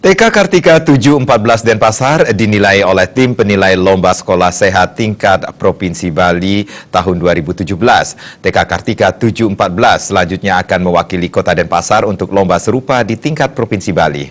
TK Kartika 714 Denpasar dinilai oleh tim penilai lomba sekolah sehat tingkat Provinsi Bali tahun 2017. TK Kartika 714 selanjutnya akan mewakili Kota Denpasar untuk lomba serupa di tingkat Provinsi Bali.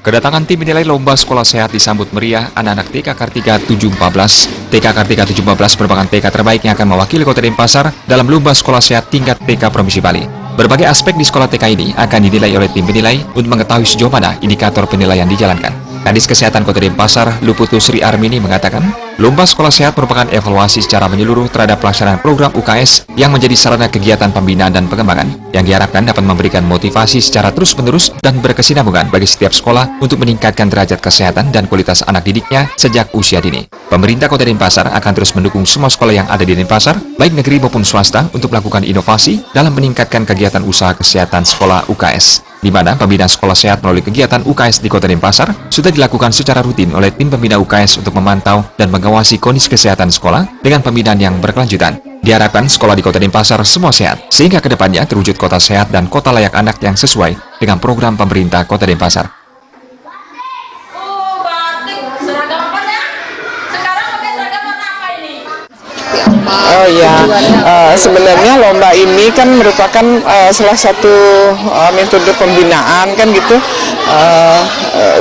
Kedatangan tim penilai lomba sekolah sehat disambut meriah anak-anak TK Kartika 714. TK Kartika 714 merupakan TK terbaik yang akan mewakili Kota Denpasar dalam lomba sekolah sehat tingkat TK Provinsi Bali. Berbagai aspek di sekolah TK ini akan dinilai oleh tim penilai untuk mengetahui sejauh mana indikator penilaian dijalankan. Kadis Kesehatan Kota Denpasar, Luputu Sri Armini mengatakan, lomba sekolah sehat merupakan evaluasi secara menyeluruh terhadap pelaksanaan program UKS yang menjadi sarana kegiatan pembinaan dan pengembangan, yang diharapkan dapat memberikan motivasi secara terus-menerus dan berkesinambungan bagi setiap sekolah untuk meningkatkan derajat kesehatan dan kualitas anak didiknya sejak usia dini. Pemerintah Kota Denpasar akan terus mendukung semua sekolah yang ada di Denpasar, baik negeri maupun swasta, untuk melakukan inovasi dalam meningkatkan kegiatan usaha kesehatan sekolah UKS, di mana pembinaan sekolah sehat melalui kegiatan UKS di Kota Denpasar sudah dilakukan secara rutin oleh tim pembina UKS untuk memantau dan mengawasi kondisi kesehatan sekolah dengan pembinaan yang berkelanjutan. Diharapkan sekolah di Kota Denpasar semua sehat, sehingga kedepannya terwujud kota sehat dan kota layak anak yang sesuai dengan program pemerintah Kota Denpasar. Oh ya, sebenarnya lomba ini kan merupakan salah satu metode pembinaan kan gitu.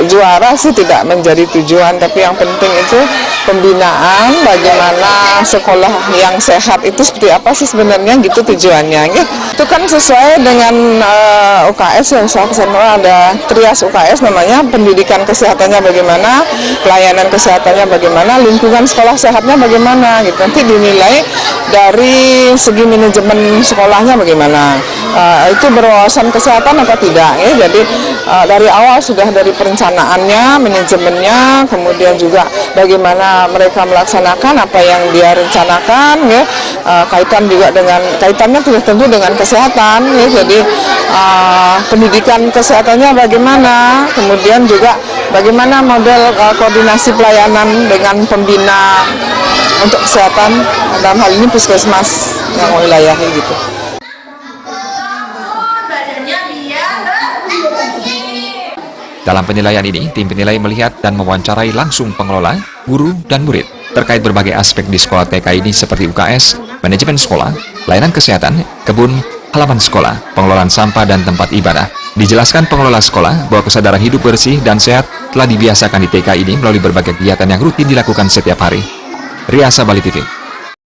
Juara sih tidak menjadi tujuan, tapi yang penting itu pembinaan, bagaimana sekolah yang sehat itu seperti apa sih sebenarnya gitu tujuannya. Gitu. Itu kan sesuai dengan UKS yang usaha kesehatan, ada trias UKS namanya, pendidikan kesehatannya bagaimana, pelayanan kesehatannya bagaimana, lingkungan sekolah sehatnya bagaimana gitu. Nanti dinilai dari segi manajemen sekolahnya bagaimana, itu berwawasan kesehatan apa tidak ya. Jadi dari awal sudah dari perencanaannya, manajemennya, kemudian juga bagaimana mereka melaksanakan apa yang dia rencanakan ya, kaitannya tentu dengan kesehatan ya. Jadi pendidikan kesehatannya bagaimana, kemudian juga bagaimana model koordinasi pelayanan dengan pembina untuk kesehatan, dalam hal ini puskesmas yang wilayahnya gitu. Dalam penilaian ini, tim penilai melihat dan mewawancarai langsung pengelola, guru, dan murid terkait berbagai aspek di sekolah TK ini seperti UKS, manajemen sekolah, layanan kesehatan, kebun, halaman sekolah, pengelolaan sampah, dan tempat ibadah. Dijelaskan pengelola sekolah bahwa kesadaran hidup bersih dan sehat telah dibiasakan di TK ini melalui berbagai kegiatan yang rutin dilakukan setiap hari. Riasa Bali TV.